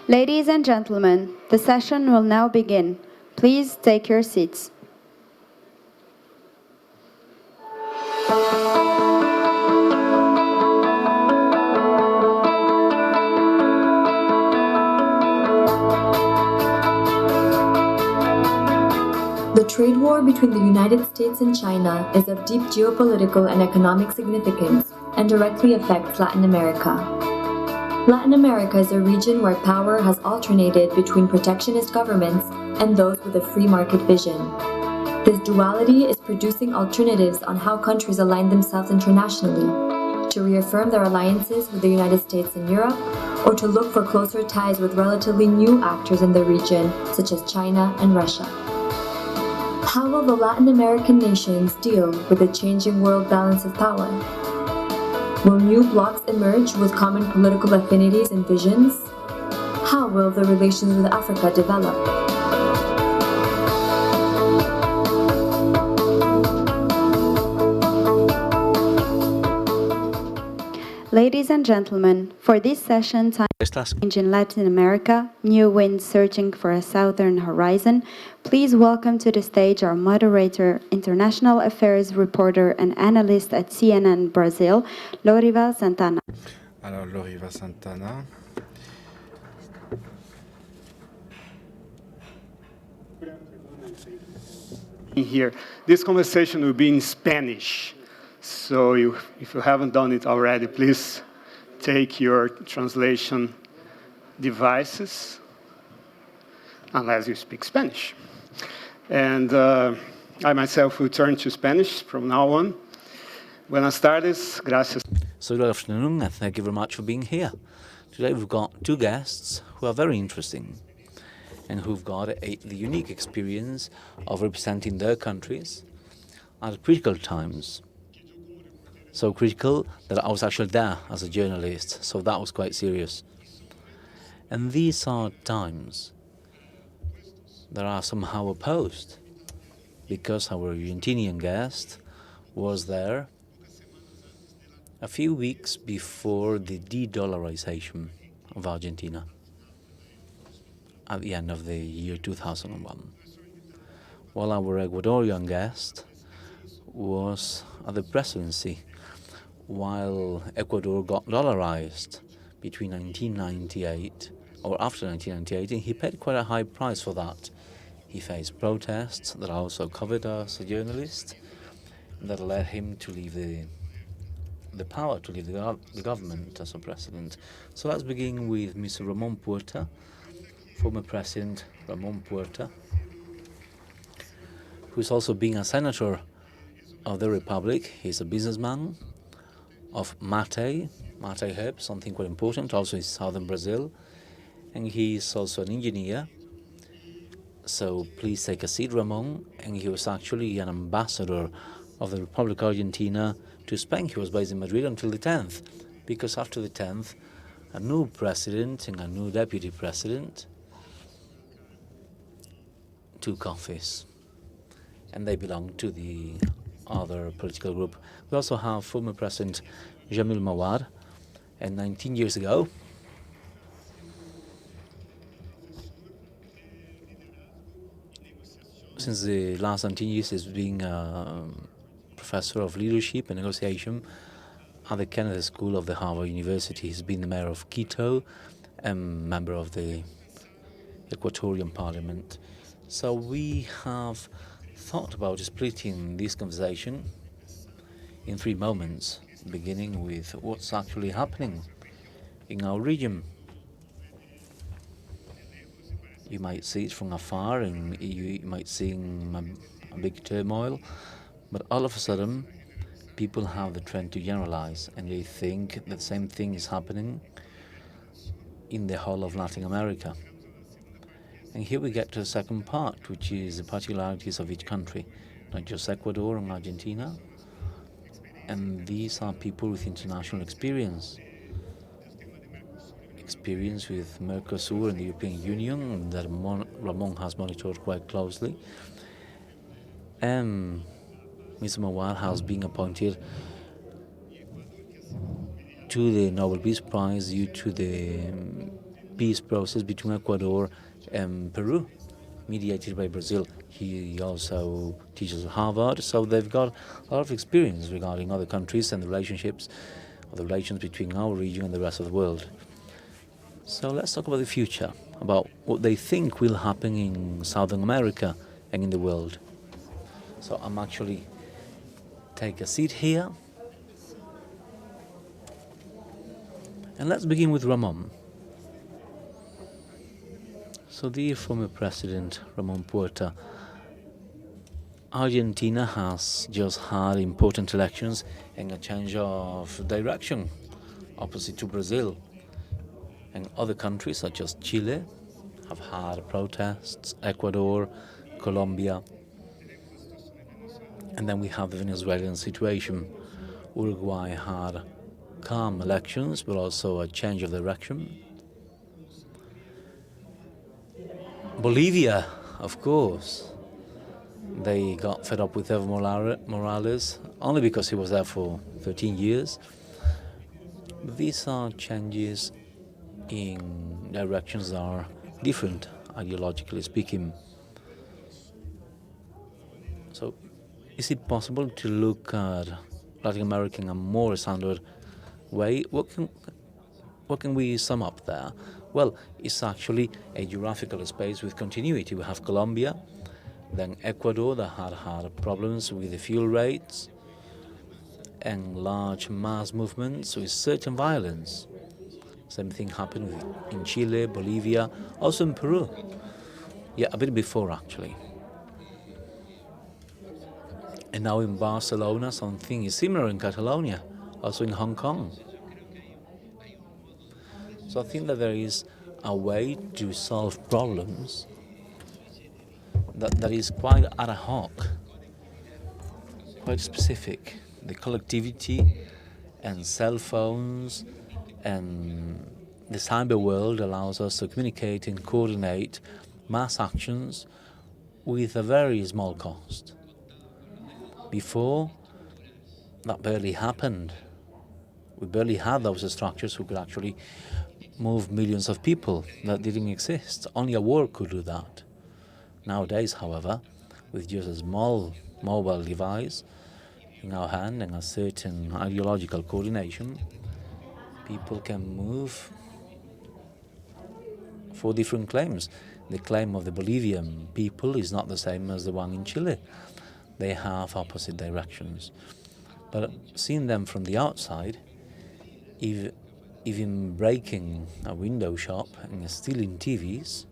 Ladies and gentlemen, the session will now begin. Please take your seats. The trade war between the United States and China is of deep geopolitical and economic significance and directly affects Latin America. Latin America is a region where power has alternated between protectionist governments and those with a free market vision. This duality is producing alternatives on how countries align themselves internationally, to reaffirm their alliances with the United States and Europe, or to look for closer ties with relatively new actors in the region, such as China and Russia. How will the Latin American nations deal with the changing world balance of power? Will new blocs emerge with common political affinities and visions? How will the relations with Africa develop? Ladies and gentlemen, for this session, time change in Latin America, new winds searching for a southern horizon, please welcome to the stage our moderator, international affairs reporter and analyst at CNN Brazil, Lourival Sant'Anna. Alors, Lourival Sant'Anna. Here, this conversation will be in Spanish. So if you haven't done it already, please take your translation devices, unless you speak Spanish. And I myself will turn to Spanish from now on. Buenas tardes, gracias. So good afternoon, and thank you very much for being here. Today we've got two guests who are very interesting and who've got the unique experience of representing their countries at critical times. So critical that I was actually there as a journalist, so that was quite serious. And these are times that are somehow opposed, because our Argentinian guest was there a few weeks before the de-dollarization of Argentina at the end of the year 2001, while our Ecuadorian guest was at the presidency while Ecuador got dollarized between 1998 or after 1998, and he paid quite a high price for that. He faced protests that also covered us as a journalist, that led him to leave the power, to leave the government as a president. So let's begin with Mr. Ramón Puerta, former President Ramón Puerta, who's also been a senator of the Republic. He's a businessman of mate herb, something quite important, also in southern Brazil, and he's also an engineer. So please take a seat, Ramón. And he was actually an ambassador of the Republic of Argentina to Spain. He was based in Madrid until the 10th, because after the 10th, a new president and a new deputy president took office, and they belong to the other political group. We also have former President Jamil Mahuad, and 19 years ago, since the last 19 years, he's been a professor of leadership and negotiation at the Kennedy School of the Harvard University. He's been the mayor of Quito and member of the Equatorian Parliament. So we have thought about splitting this conversation in 3 moments, beginning with what's actually happening in our region. You might see it from afar, and you might see a big turmoil, but all of a sudden, people have the trend to generalize, and they think that the same thing is happening in the whole of Latin America. And here we get to the second part, which is the particularities of each country, not just Ecuador and Argentina. And these are people with international experience with Mercosur and the European Union that Ramón has monitored quite closely. And Mr. Mahuad has been appointed to the Nobel Peace Prize due to the peace process between Ecuador and Peru, mediated by Brazil. He also teaches at Harvard, so they've got a lot of experience regarding other countries and the relations between our region and the rest of the world. So let's talk about the future, about what they think will happen in Southern America and in the world. So I'm actually take a seat here. And let's begin with Ramón. So dear former President Ramón Puerta, Argentina has just had important elections and a change of direction, opposite to Brazil. And other countries such as Chile have had protests, Ecuador, Colombia. And then we have the Venezuelan situation. Uruguay had calm elections, but also a change of direction. Bolivia, of course, they got fed up with Evo Morales, only because he was there for 13 years. But these are changes in directions that are different, ideologically speaking. So, is it possible to look at Latin America in a more standard way? What can we sum up there? Well, it's actually a geographical space with continuity. We have Colombia, then Ecuador that had problems with the fuel rates and large mass movements with certain violence. Same thing happened in Chile, Bolivia, also in Peru. Yeah, a bit before actually. And now in Barcelona, something is similar in Catalonia, also in Hong Kong. So I think that there is a way to solve problems that is quite ad hoc, quite specific. The collectivity and cell phones and the cyber world allows us to communicate and coordinate mass actions with a very small cost. Before, that barely happened. We barely had those structures who could actually move millions of people. That didn't exist. Only a war could do that. Nowadays, however, with just a small mobile device in our hand and a certain ideological coordination, people can move for different claims. The claim of the Bolivian people is not the same as the one in Chile. They have opposite directions. But seeing them from the outside, even breaking a window shop and stealing TVs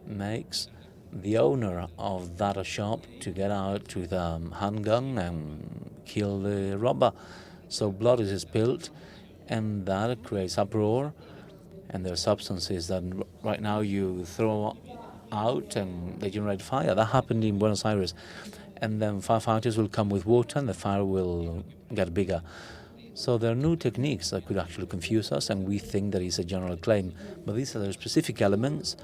makes the owner of that shop to get out with a handgun and kill the robber. So blood is spilled, and that creates uproar. And there are substances that right now you throw out and they generate fire. That happened in Buenos Aires. And then firefighters will come with water and the fire will get bigger. So there are new techniques that could actually confuse us, and we think that it's a general claim. But these are the specific elements,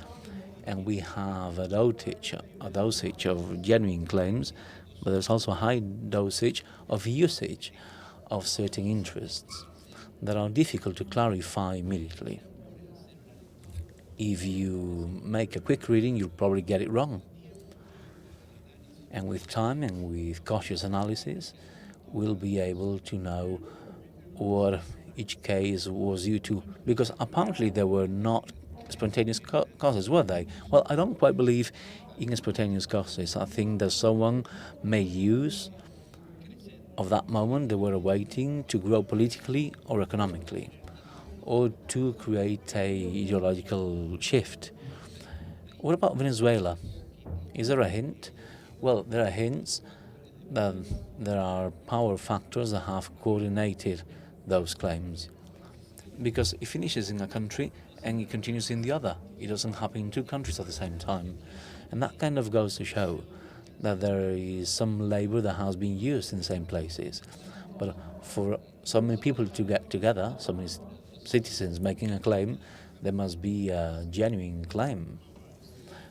and we have a dosage of genuine claims but there's also a high dosage of usage of certain interests that are difficult to clarify immediately. If you make a quick reading, you'll probably get it wrong. And with time and with cautious analysis, we'll be able to know what each case was due to, because apparently there were not spontaneous causes, were they? Well, I don't quite believe in spontaneous causes. I think that someone made use of that moment they were awaiting to grow politically or economically, or to create a ideological shift. What about Venezuela? Is there a hint? Well, there are hints that there are power factors that have coordinated those claims. Because it finishes in a country and it continues in the other. It doesn't happen in two countries at the same time. And that kind of goes to show that there is some labor that has been used in the same places. But for so many people to get together, so many citizens making a claim, there must be a genuine claim.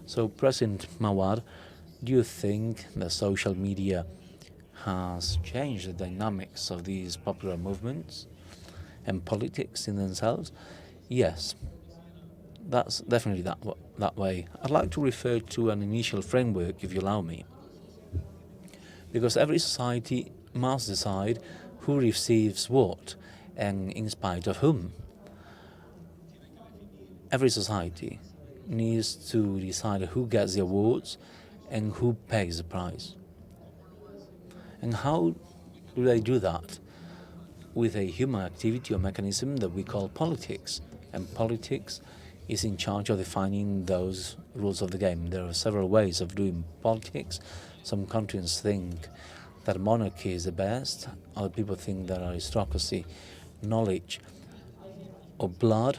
So, President Mahuad, do you think that social media has changed the dynamics of these popular movements and politics in themselves? Yes, that's definitely that way. I'd like to refer to an initial framework, if you allow me, because every society must decide who receives what and in spite of whom. Every society needs to decide who gets the awards and who pays the prize. And how do they do that? With a human activity or mechanism that we call politics. And politics is in charge of defining those rules of the game. There are several ways of doing politics. Some countries think that monarchy is the best. Other people think that aristocracy, knowledge, or blood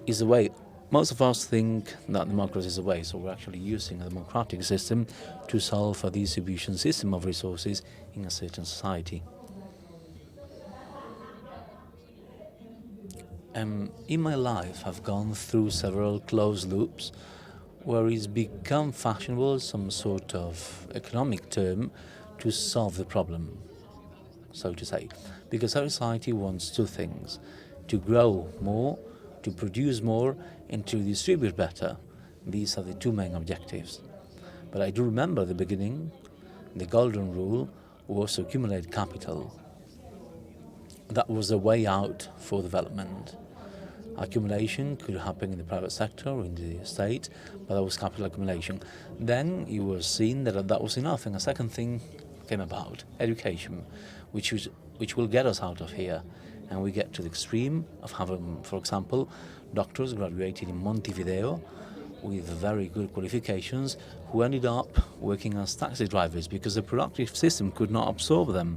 is the way. Most of us think that democracy is the way, so we're actually using a democratic system to solve a distribution system of resources in a certain society. In my life, I've gone through several closed loops where it's become fashionable, some sort of economic term, to solve the problem, so to say. Because our society wants two things: to grow more, to produce more, and to distribute better. These are the two main objectives. But I do remember the beginning, the golden rule was to accumulate capital. That was the way out for development. Accumulation could happen in the private sector or in the state, but that was capital accumulation. Then it was seen that that was enough, and a second thing came about: education, which will get us out of here. And we get to the extreme of having, for example, doctors graduated in Montevideo with very good qualifications who ended up working as taxi drivers because the productive system could not absorb them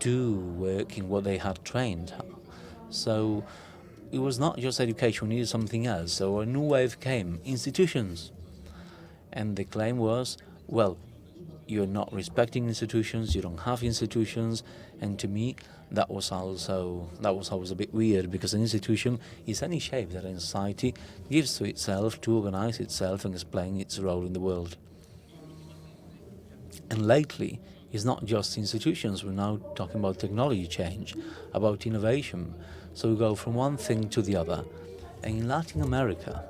to work in what they had trained. So it was not just education, we needed something else. So a new wave came, institutions. And the claim was, well, you're not respecting institutions, you don't have institutions, and to me that was always a bit weird, because an institution is any shape that a society gives to itself to organize itself and explain its role in the world. And lately, it's not just institutions, we're now talking about technology change, about innovation. So we go from one thing to the other. And in Latin America,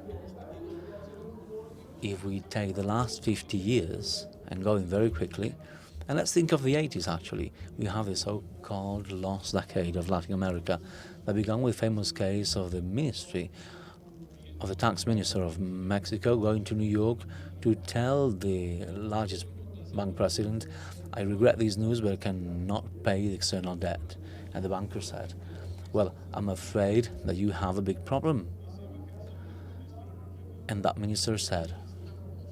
if we take the last 50 years, and going very quickly, and let's think of the 80s actually. We have the so-called lost decade of Latin America that began with famous case of the tax minister of Mexico going to New York to tell the largest bank president, I regret this news, but I cannot pay the external debt. And the banker said, well, I'm afraid that you have a big problem. And that minister said,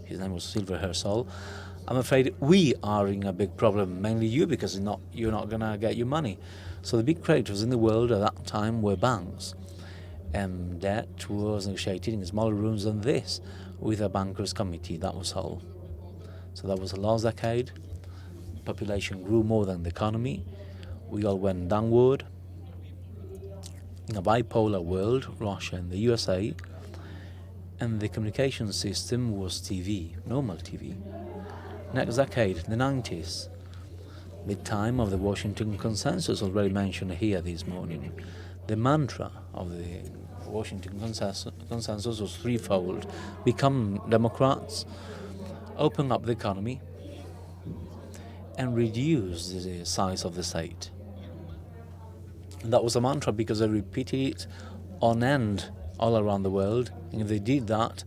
his name was Silver Hersol, I'm afraid we are in a big problem, mainly you, because you're not going to get your money. So the big creditors in the world at that time were banks. And debt was negotiated in smaller rooms than this with a bankers' committee, that was all. So that was the last decade. Population grew more than the economy. We all went downward. In a bipolar world, Russia and the USA, and the communication system was TV, normal TV. Next decade, the 90s, the time of the Washington Consensus, already mentioned here this morning. The mantra of the Washington Consensus was threefold: become Democrats, open up the economy, and reduce the size of the state. And that was a mantra because they repeated it on end all around the world. And if you did that,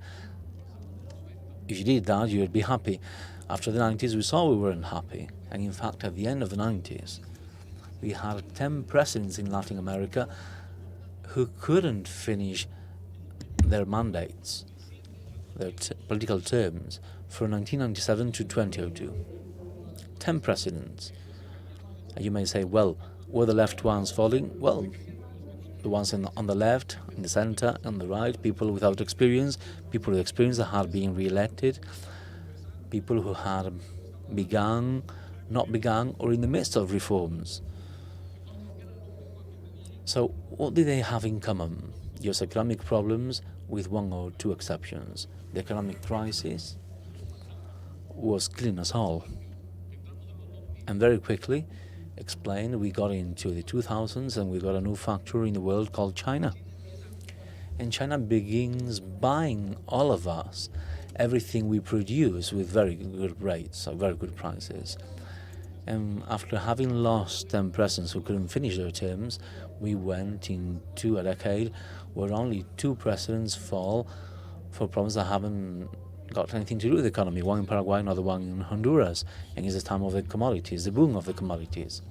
you'd be happy. After the 90s, we saw we weren't happy. And in fact, at the end of the 90s, we had 10 presidents in Latin America who couldn't finish their mandates, their political terms, from 1997 to 2002. 10 presidents. And you may say, well, were the left ones falling? Well, the ones on the left, in the center, on the right, people without experience, people with experience that had been re-elected, people who had begun, not begun, or in the midst of reforms. So what did they have in common? Just economic problems with one or two exceptions. The economic crisis was killing us all. And very quickly explained, we got into the 2000s and we got a new factor in the world called China. And China begins buying all of us, everything we produce, with very good rates, or very good prices. And after having lost 10 presidents who couldn't finish their terms, we went into a decade where only 2 presidents fall for problems that haven't got anything to do with the economy, one in Paraguay, another one in Honduras, and it's the time of the commodities, the boom of the commodities.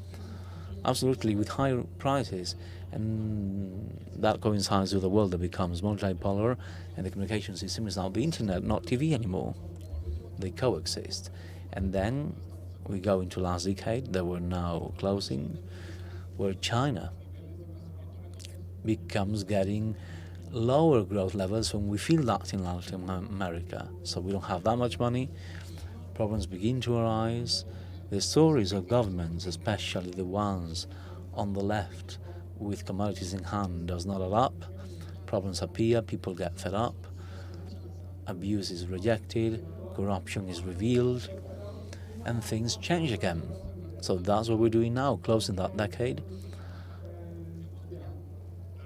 Absolutely, with high prices, and that coincides with a world that becomes multipolar, and the communication system is now the internet, not TV anymore. They coexist. And then we go into last decade that we're now closing, where China becomes getting lower growth levels when we feel that in Latin America. So we don't have that much money, problems begin to arise. The stories of governments, especially the ones on the left with commodities in hand, does not add up. Problems appear, people get fed up, abuse is rejected, corruption is revealed, and things change again. So that's what we're doing now, closing that decade.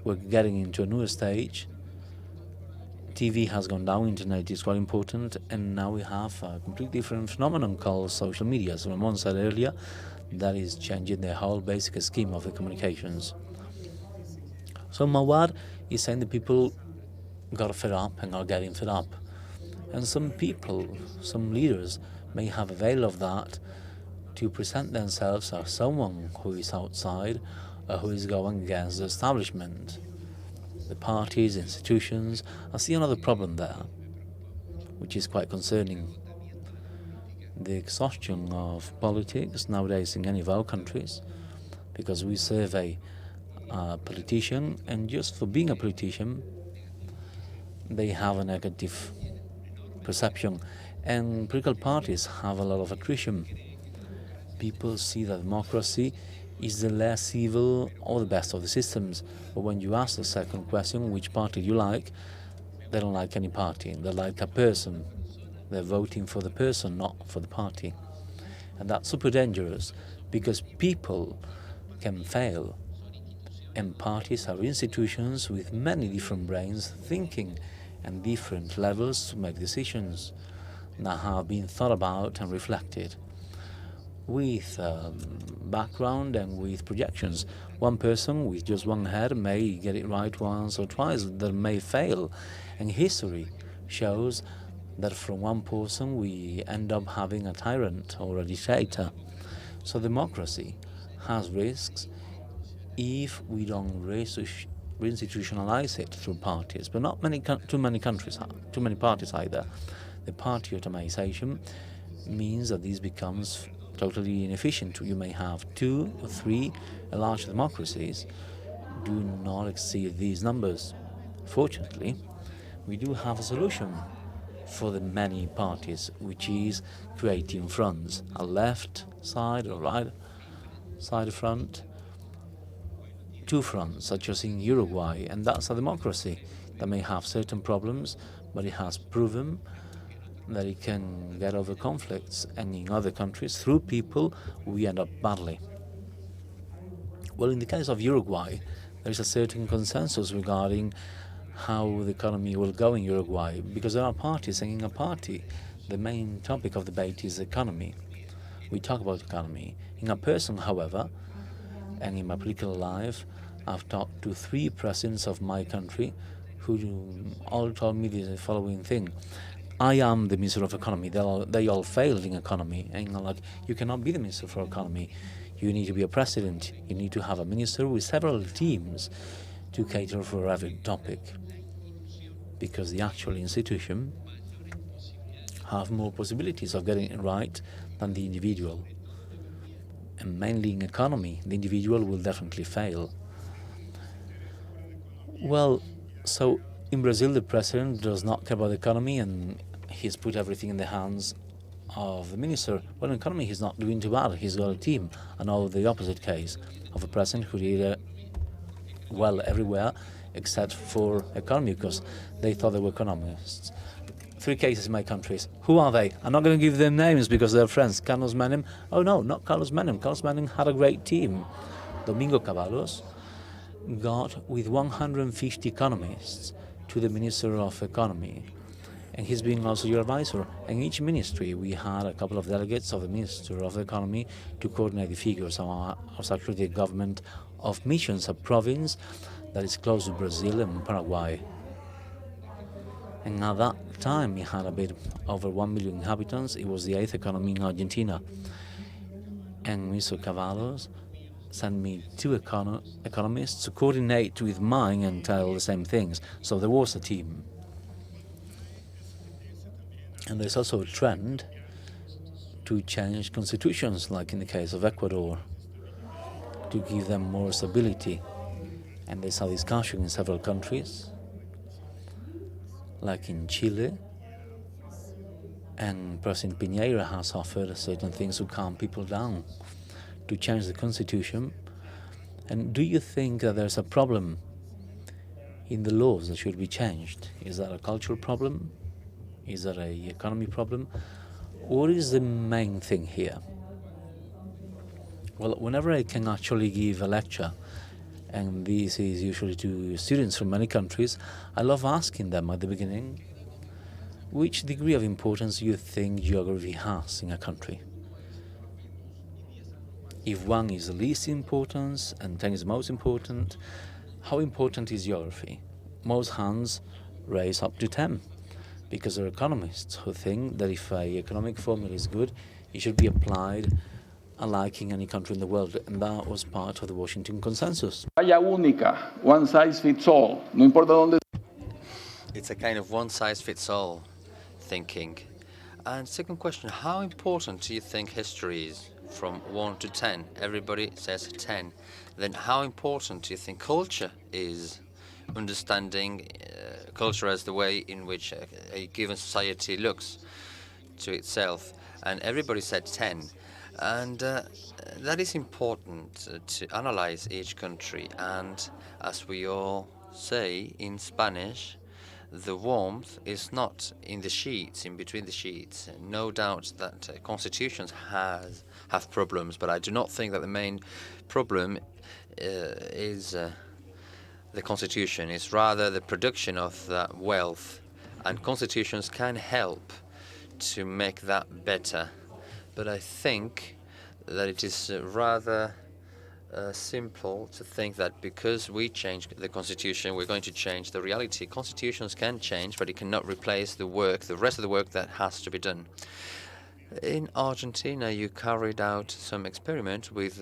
We're getting into a new stage. TV has gone down, internet is quite important, and now we have a completely different phenomenon called social media. As Ramón said earlier, that is changing the whole basic scheme of the communications. So Mahuad is saying that people got fed up and are getting fed up. And some people, some leaders, may have availed of that to present themselves as someone who is outside or who is going against the establishment. The parties, institutions. I see another problem there, which is quite concerning. The exhaustion of politics nowadays in any of our countries, because we survey a politician, and just for being a politician, they have a negative perception. And political parties have a lot of attrition. People see that democracy is the less evil or the best of the systems. But when you ask the second question, which party do you like, they don't like any party. They like a person. They're voting for the person, not for the party. And that's super dangerous, because people can fail. And parties are institutions with many different brains thinking and different levels to make decisions that have been thought about and reflected, with background and with projections. One person with just one head may get it right once or twice, that may fail. And history shows that from one person we end up having a tyrant or a dictator. So democracy has risks if we don't reinstitutionalize it through parties, but not too many parties either. The party automation means that this becomes totally inefficient. You may have 2 or 3 large democracies. Do not exceed these numbers. Fortunately, we do have a solution for the many parties, which is creating fronts, a left side or right side front, 2 fronts, such as in Uruguay, and that's a democracy that may have certain problems, but it has proven that it can get over conflicts, and in other countries, through people, we end up badly. Well, in the case of Uruguay, there is a certain consensus regarding how the economy will go in Uruguay, because there are parties, and in a party, the main topic of debate is economy. We talk about economy. In a person, however, and in my political life, I've talked to 3 presidents of my country who all told me the following thing. I am the Minister of Economy. They all failed in economy. And I'm like, you cannot be the Minister for Economy. You need to be a president. You need to have a minister with several teams to cater for every topic. Because the actual institution have more possibilities of getting it right than the individual. And mainly in economy, the individual will definitely fail. Well, so in Brazil, the president does not care about the economy, and he's put everything in the hands of the minister. Well, in economy, he's not doing too bad. He's got a team. And all the opposite case of a president who did well everywhere except for economy, because they thought they were economists. 3 cases in my countries. Who are they? I'm not going to give them names because they're friends. Carlos Menem. Oh no, not Carlos Menem. Carlos Menem had a great team. Domingo Cavalos got with 150 economists to the Minister of Economy. And he's been also your advisor. And each ministry, we had a couple of delegates of the Minister of Economy to coordinate the figures. I was actually the government of Missions, a province that is close to Brazil and Paraguay. And at that time, it had a bit over 1 million inhabitants. It was the 8th economy in Argentina. And Mr. Cavalos sent me 2 economists to coordinate with mine and tell the same things. So there was a team. And there's also a trend to change constitutions, like in the case of Ecuador, to give them more stability. And there's a discussion in several countries, like in Chile, and President Piñera has offered certain things to calm people down, to change the constitution. And do you think that there's a problem in the laws that should be changed? Is that a cultural problem? Is that an economy problem? What is the main thing here? Well, whenever I can actually give a lecture, and this is usually to students from many countries, I love asking them at the beginning, which degree of importance do you think geography has in a country? If 1 is the least importance and 10 is the most important, how important is geography? Most hands raise up to 10, because there are economists who think that if an economic formula is good, it should be applied alike in any country in the world, and that was part of the Washington Consensus. One size fits all. No importa dónde. It's a kind of one-size-fits-all thinking. And second question, how important do you think history is from 1 to 10? Everybody says 10. Then how important do you think culture is? Understanding culture as the way in which a given society looks to itself. And everybody said 10. And that is important to analyze each country. And as we all say in Spanish, the warmth is not in the sheets, in between the sheets. No doubt that constitutions have problems, but I do not think that the main problem is the constitution. It's rather the production of that wealth, and constitutions can help to make that better. But I think that it is rather simple to think that because we change the constitution, we're going to change the reality. Constitutions can change, but it cannot replace the rest of the work that has to be done. In Argentina, you carried out some experiment with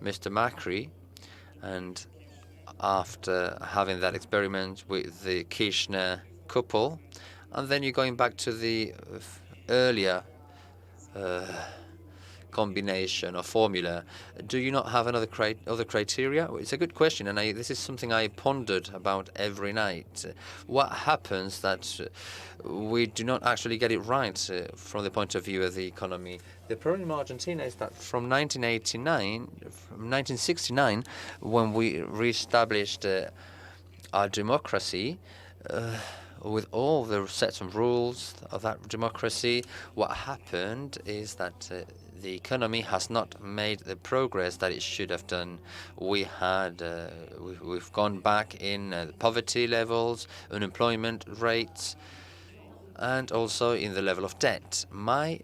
Mr. Macri, and after having that experiment with the Kirchner couple, and then you're going back to the earlier combination or formula. Do you not have other criteria? It's a good question, and this is something I pondered about every night. What happens that we do not actually get it right from the point of view of the economy? The problem in Argentina is that from 1969, when we reestablished our democracy, with all the sets of rules of that democracy, what happened is that the economy has not made the progress that it should have done. We've gone back in poverty levels, unemployment rates, and also in the level of debt. My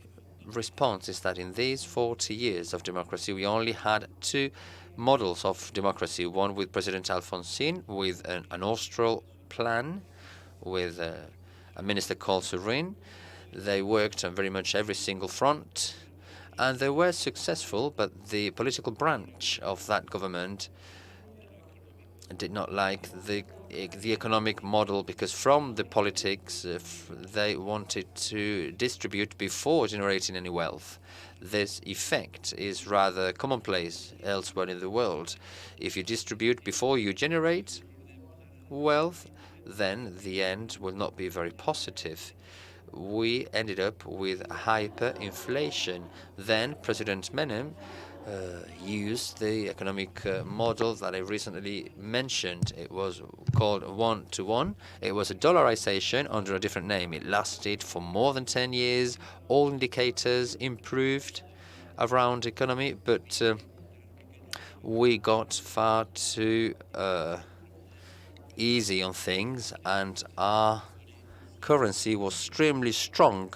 response is that in these 40 years of democracy, we only had two models of democracy, one with President Alfonsín, with an austral plan, with a minister called Serene. They worked on very much every single front, and they were successful, but the political branch of that government did not like the economic model, because from the politics they wanted to distribute before generating any wealth. This effect is rather commonplace elsewhere in the world. If you distribute before you generate wealth, then the end will not be very positive. We ended up with hyperinflation. Then President Menem used the economic model that I recently mentioned. It was called one-to-one. It was a dollarization under a different name. It lasted for more than 10 years. All indicators improved around economy, but we got far too easy on things, and our currency was extremely strong,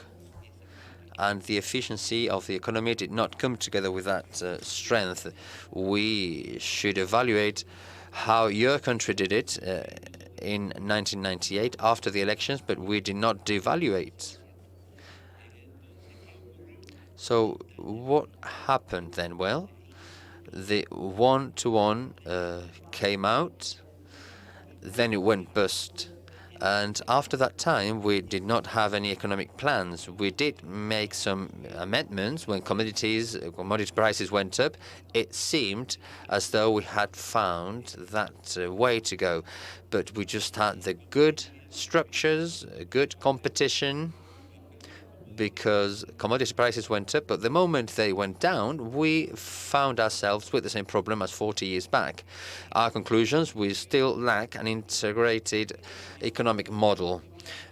and the efficiency of the economy did not come together with that strength. We should evaluate how your country did it in 1998 after the elections, but we did not devaluate. So what happened then? Well, the one-to-one came out, then it went bust. And after that time, we did not have any economic plans. We did make some amendments when commodity prices went up. It seemed as though we had found that way to go. But we just had the good structures, good competition, because commodity prices went up, but the moment they went down, we found ourselves with the same problem as 40 years back. Our conclusions, we still lack an integrated economic model,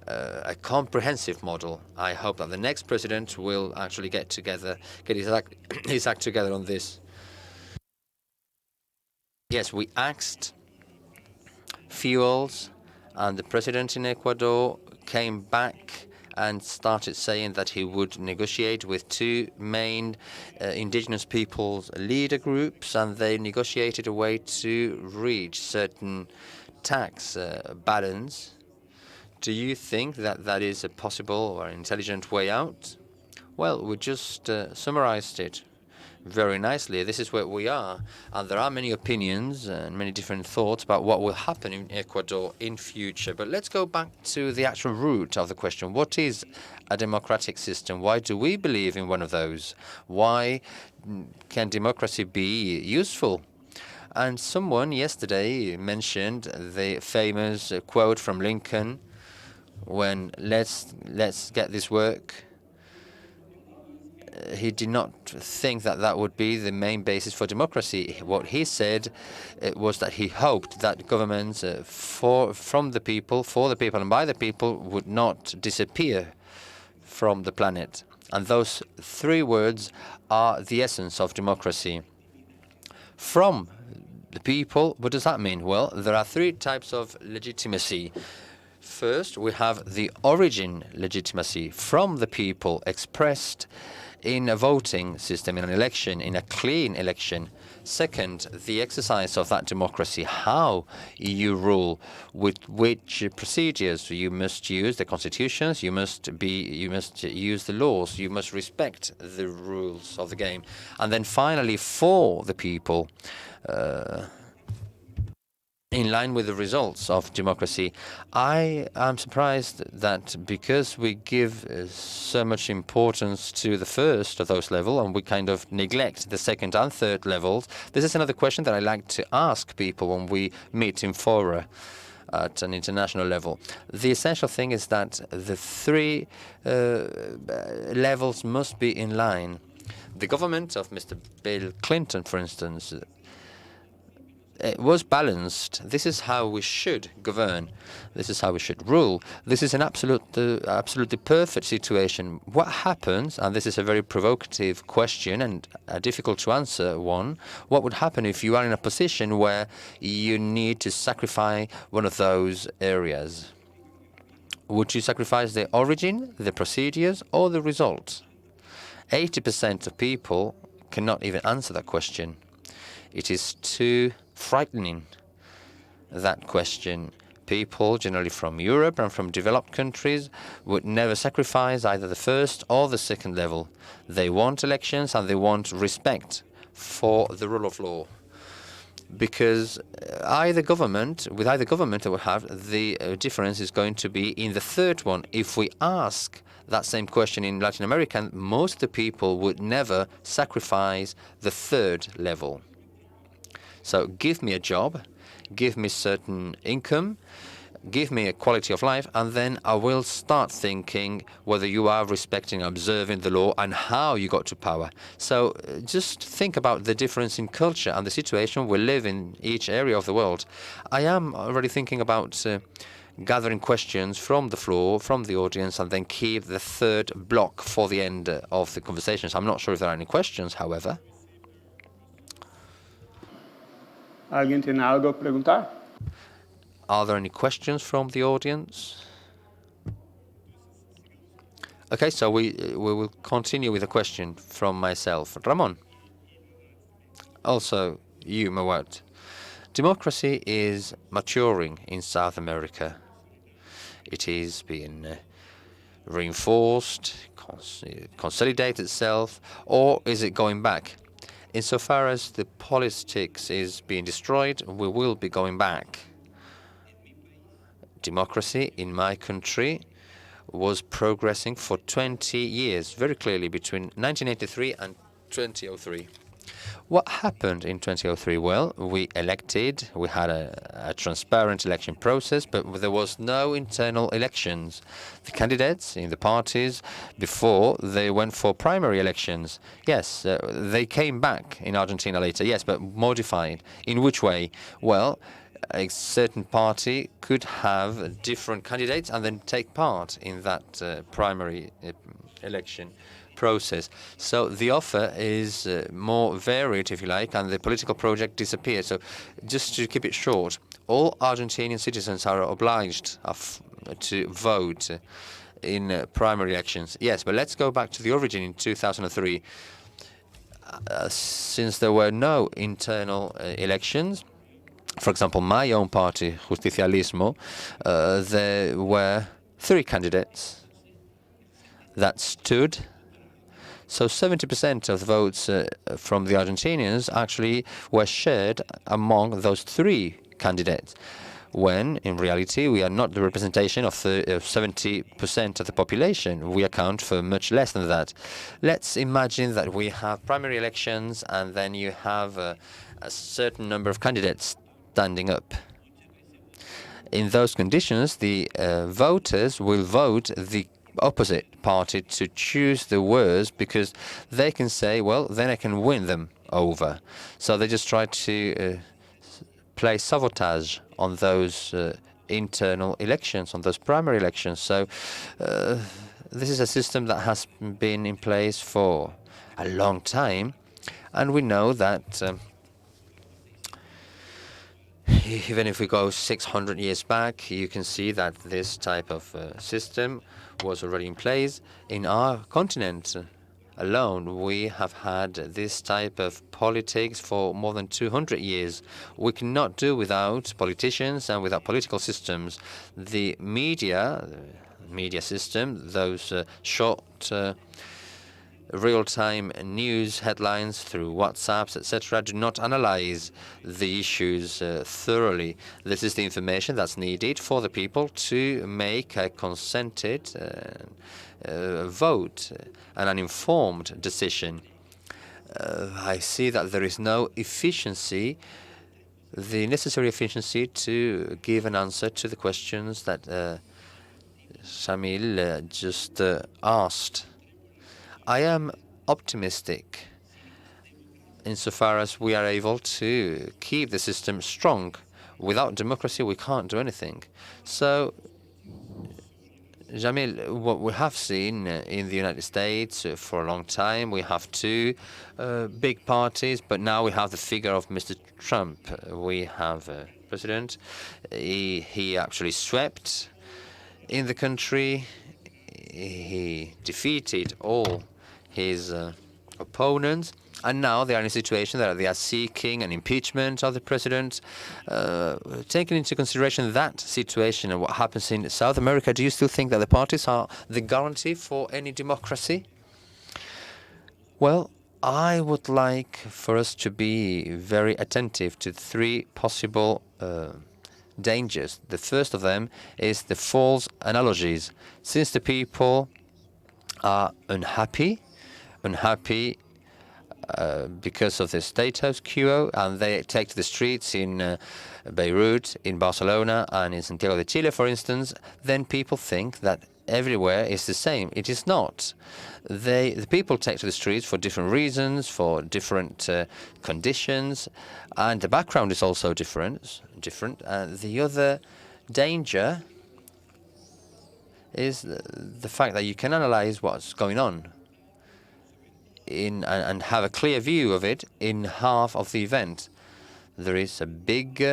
a comprehensive model. I hope that the next president will actually get his act together on this. Yes, we axed fuels, and the president in Ecuador came back and started saying that he would negotiate with two main indigenous peoples leader groups, and they negotiated a way to reach certain tax balance. Do you think that that is a possible or intelligent way out? Well, we just summarized it very nicely. This is where we are, and there are many opinions and many different thoughts about what will happen in Ecuador in future. But let's go back to the actual root of the question. What is a democratic system? Why do we believe in one of those? Why can democracy be useful? And someone yesterday mentioned the famous quote from Lincoln, when let's get this work. He did not think that that would be the main basis for democracy. What he said was that he hoped that governments from the people, for the people, and by the people would not disappear from the planet. And those three words are the essence of democracy. From the people, what does that mean? Well, there are three types of legitimacy. First, we have the origin legitimacy, from the people, expressed in a voting system, in an election, in a clean election. Second, the exercise of that democracy, how you rule, with which procedures you must use, the constitutions, you must use the laws, you must respect the rules of the game. And then finally, for the people, in line with the results of democracy. I am surprised that because we give so much importance to the first of those levels and we kind of neglect the second and third levels, this is another question that I like to ask people when we meet in fora at an international level. The essential thing is that the three levels must be in line. The government of Mr. Bill Clinton, for instance, it was balanced. This is how we should govern. This is how we should rule. This is an absolutely perfect situation. What happens, and this is a very provocative question and a difficult to answer one, what would happen if you are in a position where you need to sacrifice one of those areas? Would you sacrifice the origin, the procedures, or the results? 80% of people cannot even answer that question. It is too frightening, that question. People, generally from Europe and from developed countries, would never sacrifice either the first or the second level. They want elections and they want respect for the rule of law. Because with either government that we have, the difference is going to be in the third one. If we ask that same question in Latin America, most of the people would never sacrifice the third level. So give me a job, give me certain income, give me a quality of life, and then I will start thinking whether you are respecting, observing the law, and how you got to power. So just think about the difference in culture and the situation we live in each area of the world. I am already thinking about gathering questions from the floor, from the audience, and then keep the third block for the end of the conversations. I'm not sure if there are any questions, however. ¿Alguien tiene algo a preguntar? Are there any questions from the audience? Okay, so we will continue with a question from myself. Ramón. Also, you, Mahuad. Democracy is maturing in South America. It is being reinforced, consolidate itself, or is it going back? Insofar as the politics is being destroyed, we will be going back. Democracy in my country was progressing for 20 years, very clearly between 1983 and 2003. What happened in 2003? Well, we had a transparent election process, but there was no internal elections. The candidates in the parties, before they went for primary elections, yes, they came back in Argentina later, yes, but modified. In which way? Well, a certain party could have different candidates and then take part in that primary election process. So the offer is more varied, if you like, and the political project disappears. So just to keep it short, all Argentinian citizens are obliged to vote in primary elections. Yes, but let's go back to the origin in 2003. Since there were no internal elections, for example, my own party, Justicialismo, there were 3 candidates that stood. So 70% of the votes from the Argentinians actually were shared among those 3 candidates, when in reality we are not the representation of 70% of the population. We account for much less than that. Let's imagine that we have primary elections and then you have a certain number of candidates standing up. In those conditions, the voters will vote the opposite party to choose the worst, because they can say, well, then I can win them over. So they just try to play sabotage on those internal elections, on those primary elections. So this is a system that has been in place for a long time, and we know that even if we go 600 years back, you can see that this type of system was already in place. In our continent alone, we have had this type of politics for more than 200 years. We cannot do without politicians and without political systems. The media system, those short real-time news headlines through WhatsApps, etc., do not analyze the issues thoroughly. This is the information that's needed for the people to make a consented vote and an informed decision. I see that there is no efficiency, the necessary efficiency to give an answer to the questions that Jamil just asked. I am optimistic insofar as we are able to keep the system strong. Without democracy, we can't do anything. So, Jamil, what we have seen in the United States for a long time, we have two big parties, but now we have the figure of Mr. Trump. We have a president. He actually swept in the country. He defeated all his opponents, and now they are in a situation that they are seeking an impeachment of the president. Taking into consideration that situation and what happens in South America, do you still think that the parties are the guarantee for any democracy? Well, I would like for us to be very attentive to three possible dangers. The first of them is the false analogies. Since the people are unhappy because of the status quo, and they take to the streets in Beirut, in Barcelona, and in Santiago de Chile, for instance, then people think that everywhere is the same. It is not. The people take to the streets for different reasons, for different conditions, and the background is also different. The other danger is the fact that you can analyze what's going on and have a clear view of it in half of the event. There is a big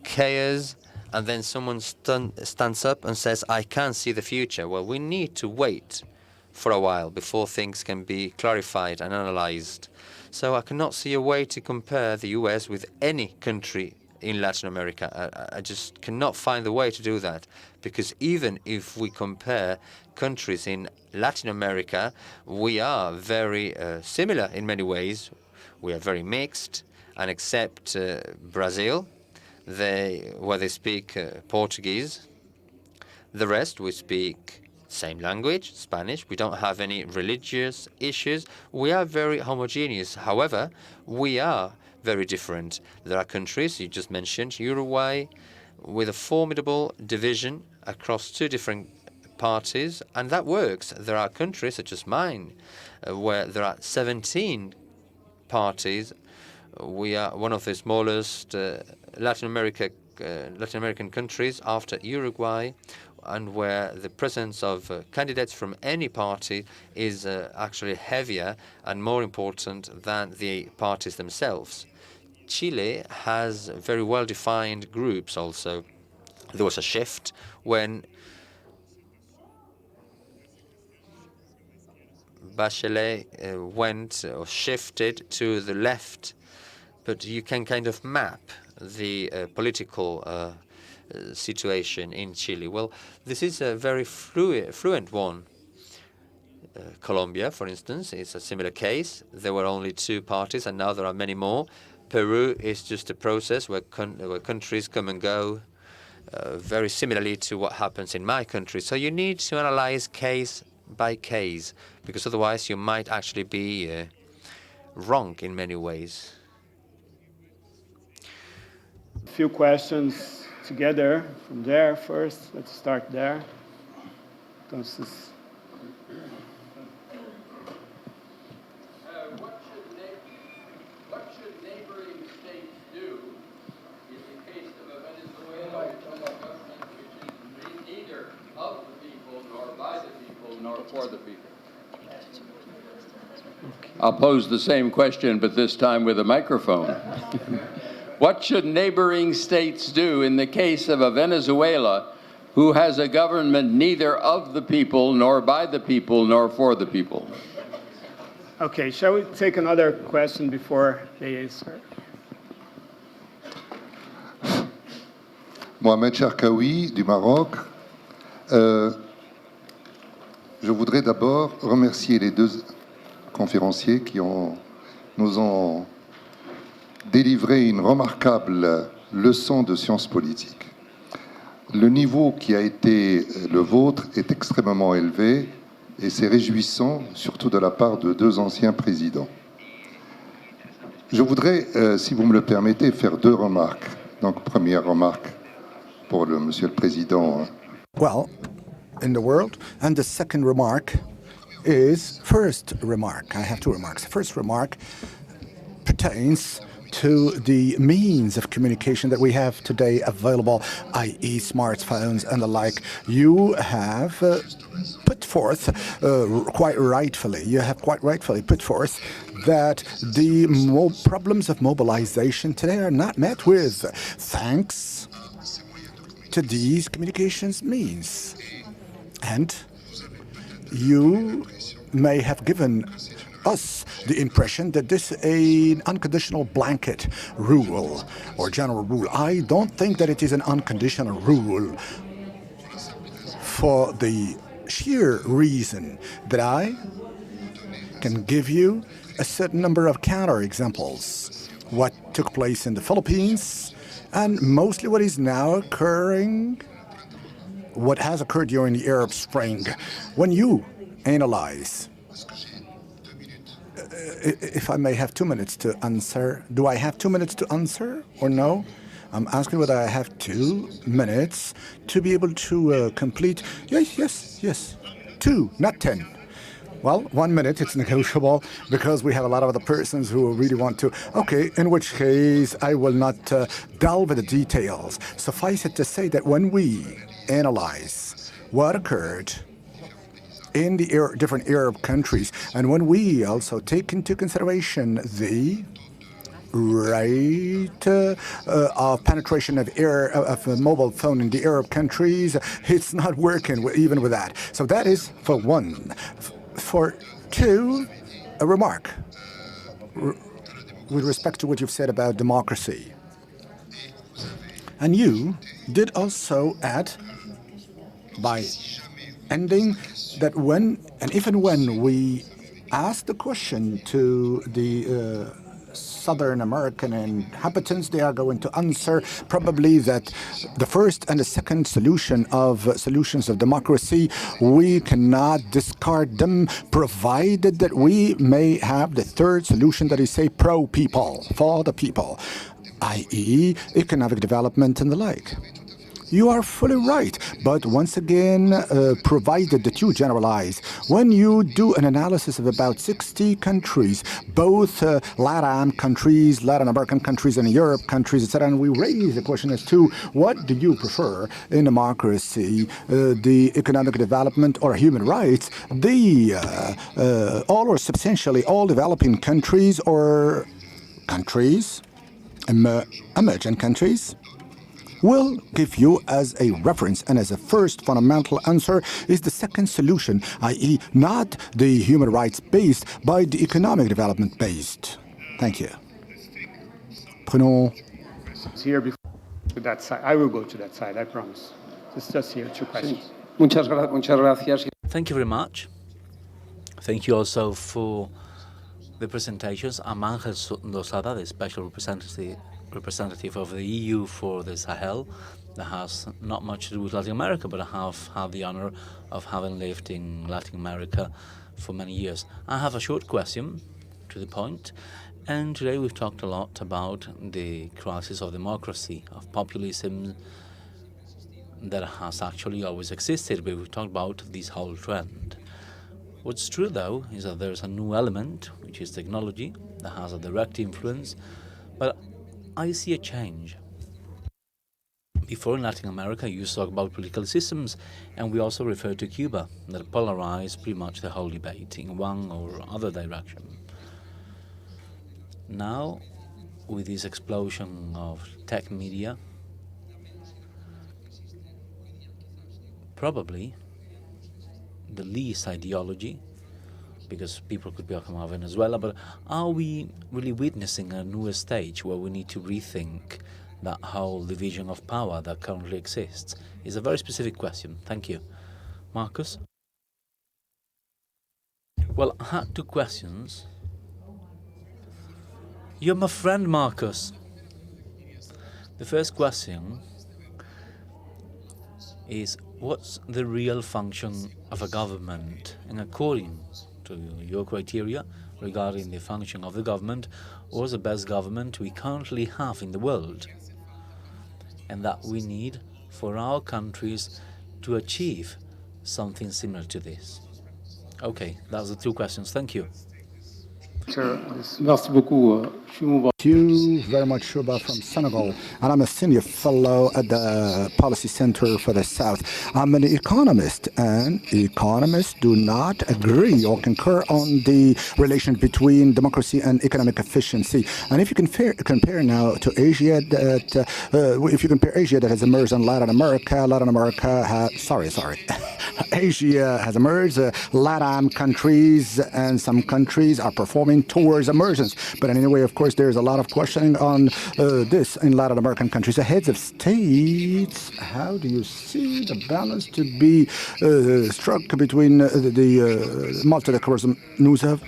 chaos, and then someone stands up and says, I can't see the future. Well, we need to wait for a while before things can be clarified and analyzed. So I cannot see a way to compare the US with any country in Latin America. I just cannot find the way to do that, because even if we compare countries in Latin America, we are very similar in many ways. We are very mixed, and except Brazil, where they speak Portuguese, the rest we speak same language, Spanish. We don't have any religious issues. We are very homogeneous. However, we are very different. There are countries, you just mentioned, Uruguay, with a formidable division across two different parties, and that works. There are countries, such as mine, where there are 17 parties. We are one of the smallest Latin American countries after Uruguay, and where the presence of candidates from any party is actually heavier and more important than the parties themselves. Chile has very well-defined groups also. There was a shift when Bachelet went or shifted to the left, but you can kind of map the political situation in Chile. Well, this is a very fluent one. Colombia, for instance, is a similar case. There were only two parties, and now there are many more. Peru is just a process where countries come and go, very similarly to what happens in my country. So you need to analyze case by case, because otherwise you might actually be wrong in many ways. A few questions together from there first. Let's start there. Entonces, What should neighboring states do in the case of a Venezuela government which is neither of the people, nor by the people, nor for the people? I'll pose the same question, but this time with a microphone. What should neighboring states do in the case of a Venezuela who has a government neither of the people, nor by the people, nor for the people? okay, shall we take another question before they answer? Mohamed Cherkaoui du Maroc. Je voudrais d'abord remercier les deux conférenciers qui nous ont délivré une remarquable leçon de sciences politiques. Le niveau qui a été le vôtre est extrêmement élevé et c'est réjouissant, surtout de la part de deux anciens présidents. Je voudrais, si vous me le permettez, faire deux remarques. Donc, première remarque pour Monsieur le Président. Well, in the world. And the second remark is, first remark, I have two remarks. First remark, pertains to the means of communication that we have today available, i.e. smartphones and the like. You have put forth quite rightfully put forth that the problems of mobilization today are not met with thanks to these communications means. And you may have given us the impression that this is an unconditional blanket rule or general rule. I don't think that it is an unconditional rule for the sheer reason that I can give you a certain number of counterexamples. What took place in the Philippines and mostly what is now occurring, what has occurred during the Arab Spring. When you analyze, if I may have 2 minutes to answer. Do I have 2 minutes to answer or no? I'm asking whether I have 2 minutes to be able to complete. Yes. 2, not 10. Well, 1 minute, it's negotiable because we have a lot of other persons who really want to. Okay, in which case I will not delve into the details. Suffice it to say that when we analyze what occurred in the different Arab countries, and when we also take into consideration the rate of penetration of a mobile phone in the Arab countries, it's not working even with that. So that is for one. For two, a remark with respect to what you've said about democracy. And you did also add, by ending, that when, and even when we asked the question to the Southern American inhabitants, they are going to answer probably that the first and the second solutions of democracy, we cannot discard them, provided that we may have the third solution that is, say, pro-people, for the people, i.e. economic development and the like. You are fully right, but once again, provided that you generalize, when you do an analysis of about 60 countries, both Latin countries, Latin American countries, and Europe countries, etc., and we raise the question as to what do you prefer in democracy, the economic development or human rights, all or substantially all developing countries or countries, emergent countries, will give you as a reference and as a first fundamental answer is the second solution, i.e. not the human rights based, but the economic development based. Thank you. Prenons. Here before to that side. I will go to that side, I promise. It's just here, 2 questions. Muchas gracias. Thank you very much. Thank you also for the presentations. I'm Ángel Dosada, the Special Representative of the EU for the Sahel. That has not much to do with Latin America, but I have had the honor of having lived in Latin America for many years. I have a short question to the point, and today we've talked a lot about the crisis of democracy, of populism that has actually always existed, but we've talked about this whole trend. What's true, though, is that there's a new element, which is technology, that has a direct influence, but I see a change. Before in Latin America, you used to talk about political systems, and we also referred to Cuba, that polarized pretty much the whole debate in one or other direction. Now, with this explosion of tech media, probably the least ideology, because people could be talking about Venezuela, but are we really witnessing a new stage where we need to rethink that whole division of power that currently exists? It's a very specific question. Thank you. Marcus? Well, I had 2 questions. You're my friend, Marcus. The first question is, what's the real function of a government? And according to your criteria regarding the function of the government, what's the best government we currently have in the world, and that we need for our countries to achieve something similar to this? Okay, that's the 2 questions. Thank you. Merci beaucoup. Thank you very much, Shuba from Senegal. And I'm a senior fellow at the Policy Center for the South. I'm an economist, and economists do not agree or concur on the relation between democracy and economic efficiency. And if you compare now to Asia, if you compare Asia that has emerged in Latin America has, Asia has emerged, LATAM countries and some countries are performing towards emergence. But anyway, of course, there's a lot of questioning on this in Latin American countries. The heads of states, how do you see the balance to be struck between the multilateralism nous have?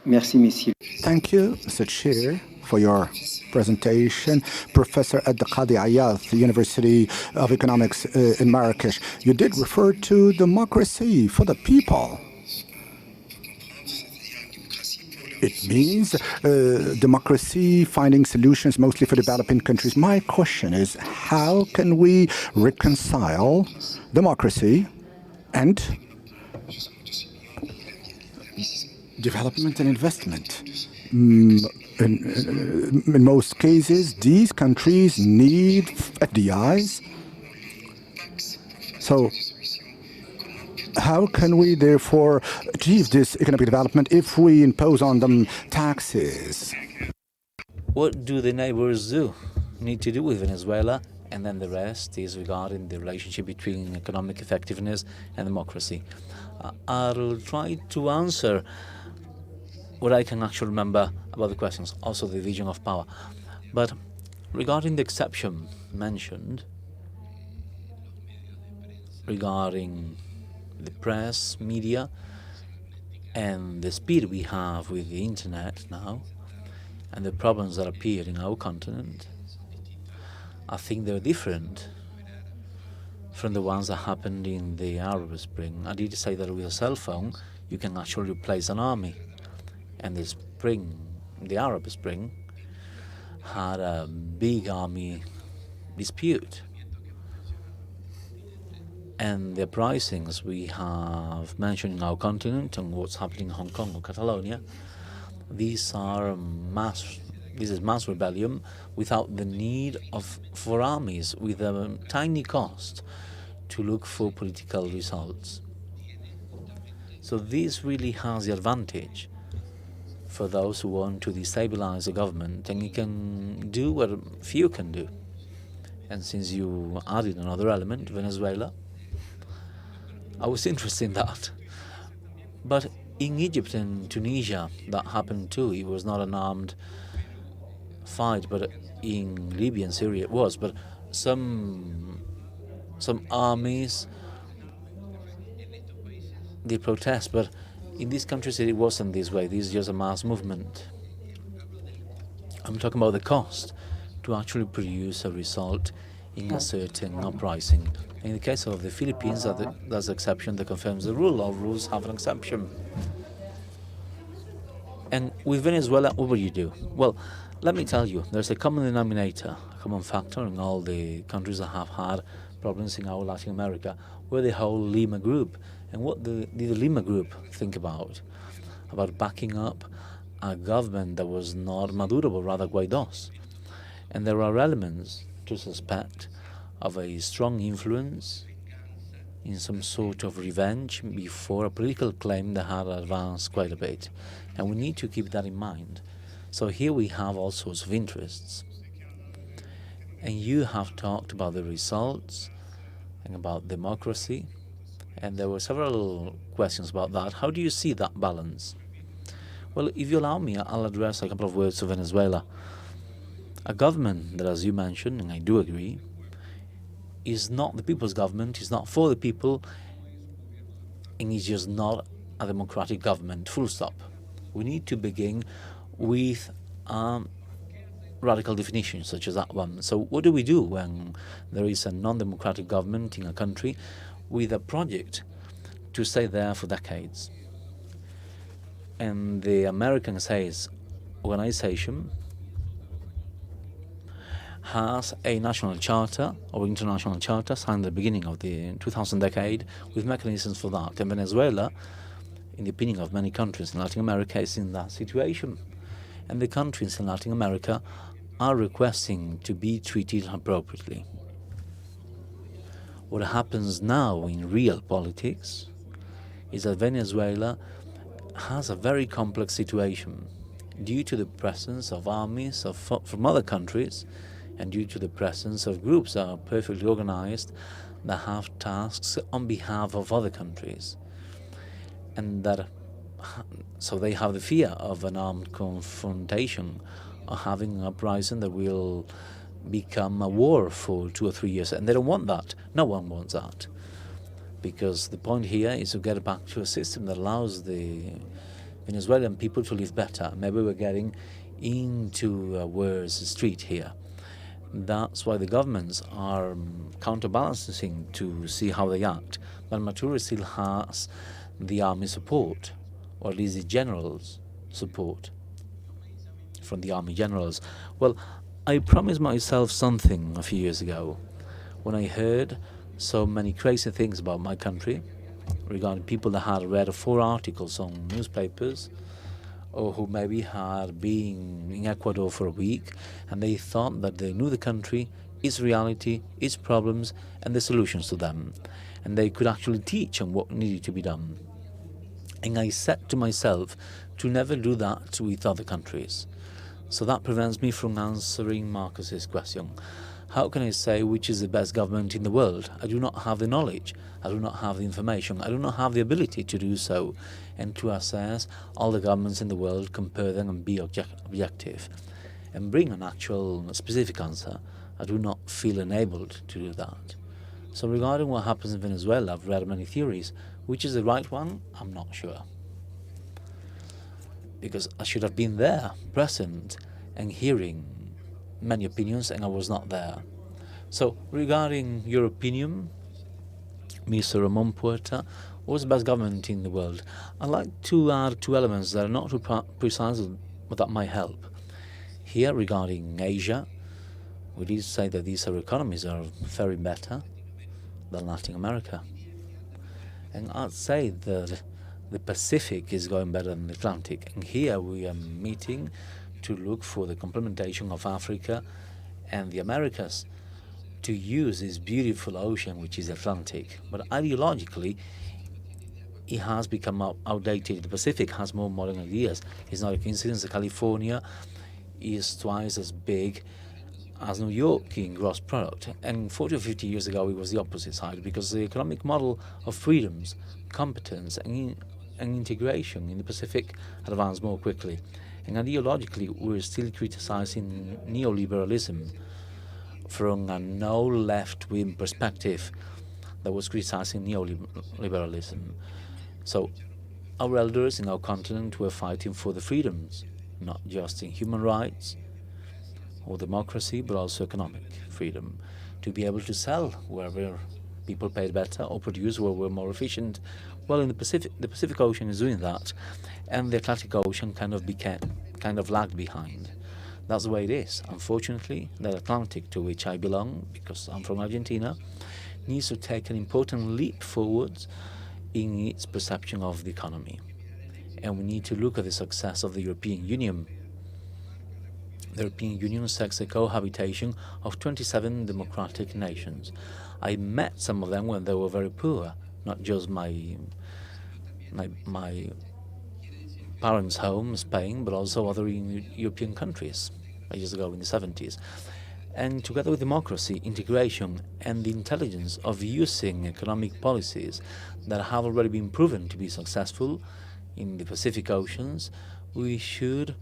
Merci, messieurs. Thank you, Mr. Chair, for your presentation. Professor at the Qadi Ayad, the University of Economics in Marrakesh. You did refer to democracy for the people. It means democracy finding solutions mostly for developing countries. My question is, how can we reconcile democracy and development and investment? In most cases, these countries need FDIs. So how can we therefore achieve this economic development if we impose on them taxes? What do the neighbors need to do with Venezuela? And then the rest is regarding the relationship between economic effectiveness and democracy. I'll try to answer what I can actually remember about the questions, also the division of power. But regarding the exception mentioned, regarding the press, media, and the speed we have with the internet now, and the problems that appear in our continent, I think they're different from the ones that happened in the Arab Spring. I did say that with a cell phone, you can actually replace an army. And the Arab Spring, had a big army dispute. And the uprisings we have mentioned in our continent and what's happening in Hong Kong or Catalonia, this is mass rebellion without the need for armies, with a tiny cost to look for political results. So this really has the advantage for those who want to destabilize the government, and it can do what few can do. And since you added another element, Venezuela, I was interested in that. But in Egypt and Tunisia, that happened too. It was not an armed fight, but in Libya and Syria it was. But some armies, they protest, but in these countries it wasn't this way. This is just a mass movement. I'm talking about the cost to actually produce a result in a certain uprising. In the case of the Philippines, there's an exception that confirms the rule. All rules have an exception. And with Venezuela, what will you do? Well, let me tell you, there's a common denominator, a common factor in all the countries that have had problems in our Latin America, were the whole Lima group. And what did the Lima group think about? About backing up a government that was not Maduro, but rather Guaido's. And there are elements to suspect of a strong influence in some sort of revenge before a political claim that had advanced quite a bit. And we need to keep that in mind. So here we have all sorts of interests. And you have talked about the results and about democracy. And there were several questions about that. How do you see that balance? Well, if you allow me, I'll address a couple of words to Venezuela. A government that, as you mentioned, and I do agree, is not the people's government, is not for the people, and is just not a democratic government, full stop. We need to begin with radical definitions such as that one. So what do we do when there is a non-democratic government in a country with a project to stay there for decades? And the American says organization has a national charter or international charter signed at the beginning of the 2000 decade with mechanisms for that. And Venezuela, in the opinion of many countries in Latin America, is in that situation. And the countries in Latin America are requesting to be treated appropriately. What happens now in real politics is that Venezuela has a very complex situation due to the presence of armies from other countries and due to the presence of groups that are perfectly organized that have tasks on behalf of other countries. And that, so they have the fear of an armed confrontation or having an uprising that will become a war for 2 or 3 years. And they don't want that. No one wants that. Because the point here is to get back to a system that allows the Venezuelan people to live better. Maybe we're getting into a worse street here. That's why the governments are counterbalancing to see how they act. But Maduro still has the army support, or at least the generals' support from the army generals. Well, I promised myself something a few years ago when I heard so many crazy things about my country regarding people that had read 4 articles on newspapers or who maybe had been in Ecuador for a week and they thought that they knew the country, its reality, its problems and the solutions to them. And they could actually teach on what needed to be done. And I said to myself to never do that with other countries. So that prevents me from answering Marcus's question. How can I say which is the best government in the world? I do not have the knowledge. I do not have the information. I do not have the ability to do so and to assess all the governments in the world, compare them and be objective and bring an actual specific answer. I do not feel enabled to do that. So regarding what happens in Venezuela, I've read many theories. Which is the right one? I'm not sure. Because I should have been there, present, and hearing many opinions, and I was not there. So, regarding your opinion, Mr. Ramón Puerta, what's the best government in the world? I'd like to add 2 elements that are not too precise, but that might help. Here, regarding Asia, we did say that these economies are faring better than Latin America. And I'd say that the Pacific is going better than the Atlantic. And here we are meeting to look for the complementation of Africa and the Americas to use this beautiful ocean, which is the Atlantic. But ideologically, it has become outdated. The Pacific has more modern ideas. It's not a coincidence that California is twice as big as New York in gross product. And 40 or 50 years ago, it was the opposite side, because the economic model of freedoms, competence, and integration in the Pacific advanced more quickly. And ideologically, we're still criticizing neoliberalism from a no left-wing perspective that was criticizing neoliberalism. So our elders in our continent were fighting for the freedoms, not just in human rights or democracy, but also economic freedom, to be able to sell wherever people paid better or produce where we're more efficient. Well, in the Pacific Ocean is doing that, and the Atlantic Ocean kind of lagged behind. That's the way it is. Unfortunately, the Atlantic, to which I belong, because I'm from Argentina, needs to take an important leap forwards in its perception of the economy. And we need to look at the success of the European Union. The European Union seeks the cohabitation of 27 democratic nations. I met some of them when they were very poor, not just my parents' home, Spain, but also other European countries, years ago in the 70s. And together with democracy, integration, and the intelligence of using economic policies that have already been proven to be successful in the Pacific Oceans, we should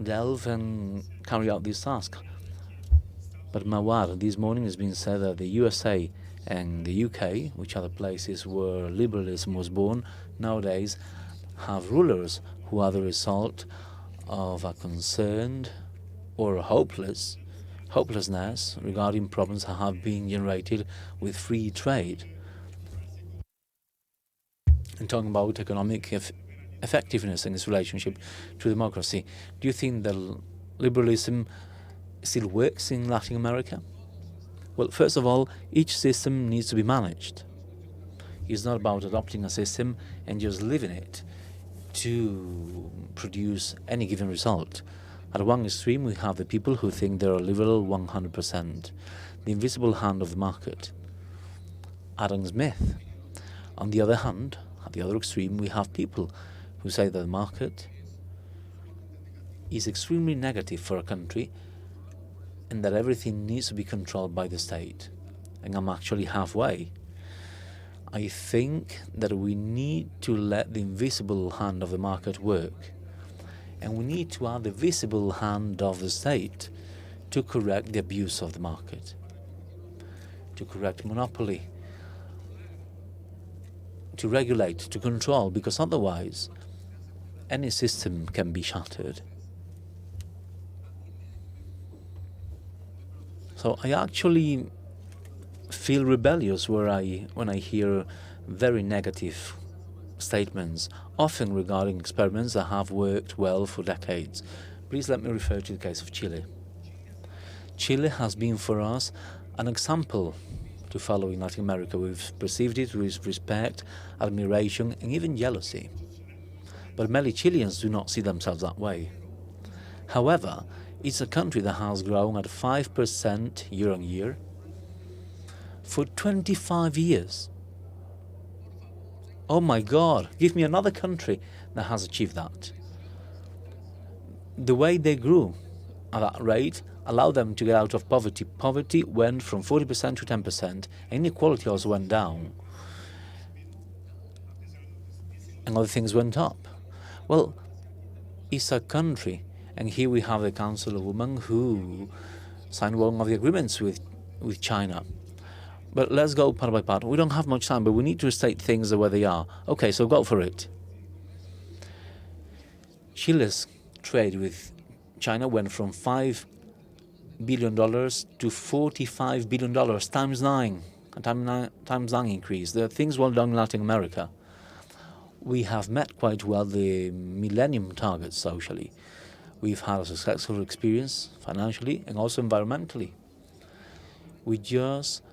delve and carry out this task. But Mahuad, this morning has been said that the USA and the UK, which are the places where liberalism was born, nowadays have rulers who are the result of a concerned or hopelessness regarding problems that have been generated with free trade. And talking about economic effectiveness in its relationship to democracy, do you think that liberalism still works in Latin America? Well, first of all, each system needs to be managed. It's not about adopting a system and just leaving it to produce any given result. At one extreme, we have the people who think they're liberal 100%, the invisible hand of the market. Adam Smith. On the other hand, at the other extreme, we have people who say that the market is extremely negative for a country and that everything needs to be controlled by the state. And I'm actually halfway. I think that we need to let the invisible hand of the market work. And we need to add the visible hand of the state to correct the abuse of the market, to correct monopoly, to regulate, to control, because otherwise any system can be shattered. So I actually feel rebellious when I hear very negative statements, often regarding experiments that have worked well for decades. Please let me refer to the case of Chile. Chile has been for us an example to follow in Latin America. We've perceived it with respect, admiration, and even jealousy. But many Chileans do not see themselves that way. However, it's a country that has grown at 5% year on year for 25 years. Oh my God, give me another country that has achieved that. The way they grew at that rate allowed them to get out of poverty. Poverty went from 40% to 10%, and inequality also went down. And other things went up. Well, it's a country, and here we have the councilwoman who signed one of the agreements with China. But let's go part by part. We don't have much time, but we need to state things the way they are. Okay, so go for it. Chile's trade with China went from $5 billion to $45 billion, times 9, a times 9 increase. There are things well done in Latin America. We have met quite well the millennium targets socially. We've had a successful experience financially and also environmentally. We just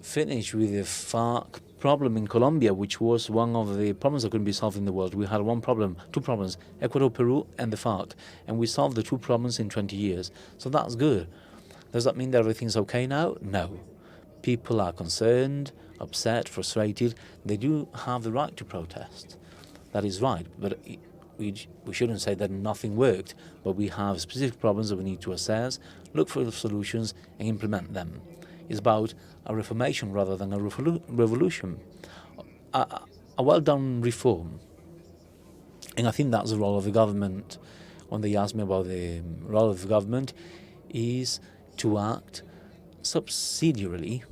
finished with the FARC problem in Colombia, which was one of the problems that couldn't be solved in the world. We had two problems, Ecuador, Peru, and the FARC, and we solved the two problems in 20 years. So that's good. Does that mean that everything's okay now? No. People are concerned, upset, frustrated. They do have the right to protest. That is right, but we shouldn't say that nothing worked, but we have specific problems that we need to assess, look for solutions, and implement them. It's about a reformation rather than a revolution, a well-done reform. And I think that's the role of the government. When they ask me about the role of the government, is to act subsidiarily,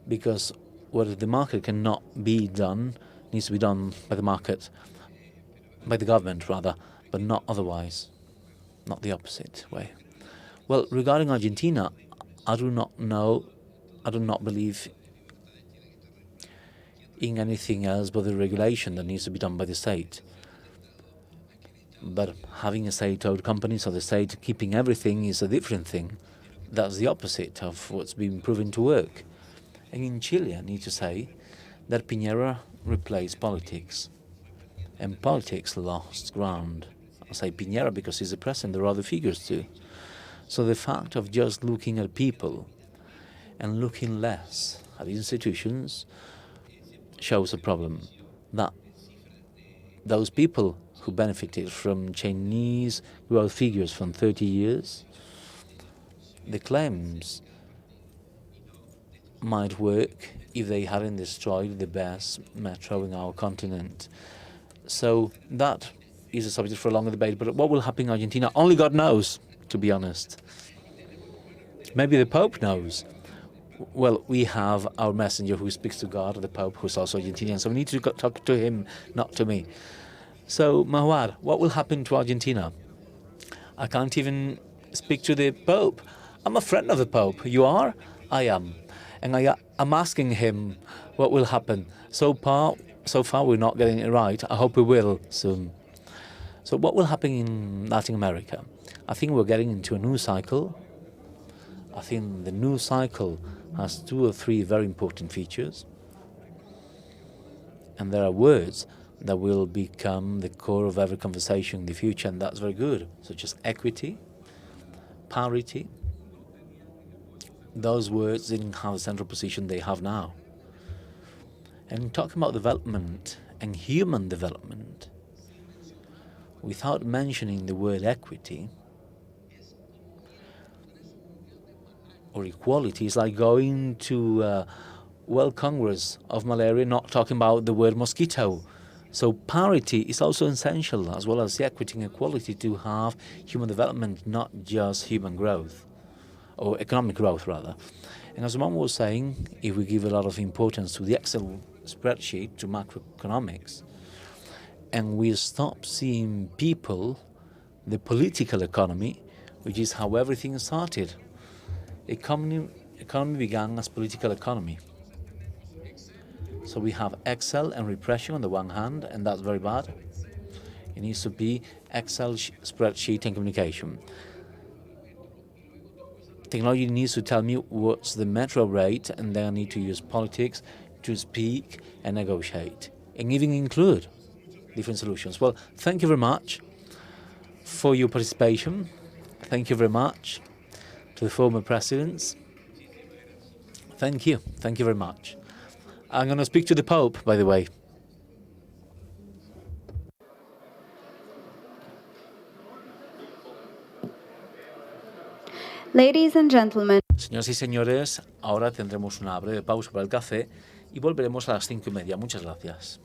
because what the market cannot be done needs to be done by the market, by the government rather, but not otherwise, not the opposite way. Well, regarding Argentina, I do not believe in anything else but the regulation that needs to be done by the state. But having a state-owned company, so the state keeping everything, is a different thing. That's the opposite of what's been proven to work. And in Chile, I need to say that Piñera replaced politics, and politics lost ground. I say Piñera because he's the president, there are other figures too. So the fact of just looking at people and looking less at institutions shows a problem. That those people who benefited from Chinese growth figures from 30 years, the claims might work if they hadn't destroyed the best metro in our continent. So that is a subject for a longer debate. But what will happen in Argentina, only God knows, to be honest. Maybe the Pope knows. Well, we have our messenger who speaks to God, the Pope, who's also Argentinian, so we need to talk to him, not to me. So, Mahuad, what will happen to Argentina? I can't even speak to the Pope. I'm a friend of the Pope. You are? I am. And I'm asking him what will happen. So far, we're not getting it right. I hope we will soon. So what will happen in Latin America? I think we're getting into a new cycle. I think the new cycle has 2 or 3 very important features. And there are words that will become the core of every conversation in the future, and that's very good, such as equity, parity. Those words didn't have the central position they have now. And talking about development and human development, without mentioning the word equity or equality, is like going to World Congress of Malaria not talking about the word mosquito. So parity is also essential, as well as the equity and equality, to have human development, not just human growth, or economic growth rather. And as Ramón was saying, if we give a lot of importance to the Excel spreadsheet, to macroeconomics, and we stop seeing people, the political economy, which is how everything started. Economy began as political economy. So we have Excel and repression on the one hand, and that's very bad. It needs to be Excel spreadsheet and communication. Technology needs to tell me what's the metro rate, and then I need to use politics to speak and negotiate, and even include different solutions. Well, thank you very much for your participation. Thank you very much to the former presidents. Thank you very much. I'm going to speak to the Pope, by the way. Ladies and gentlemen. Señoras y señores, ahora tendremos una breve pausa para el café y volveremos a las 5:30. Muchas gracias.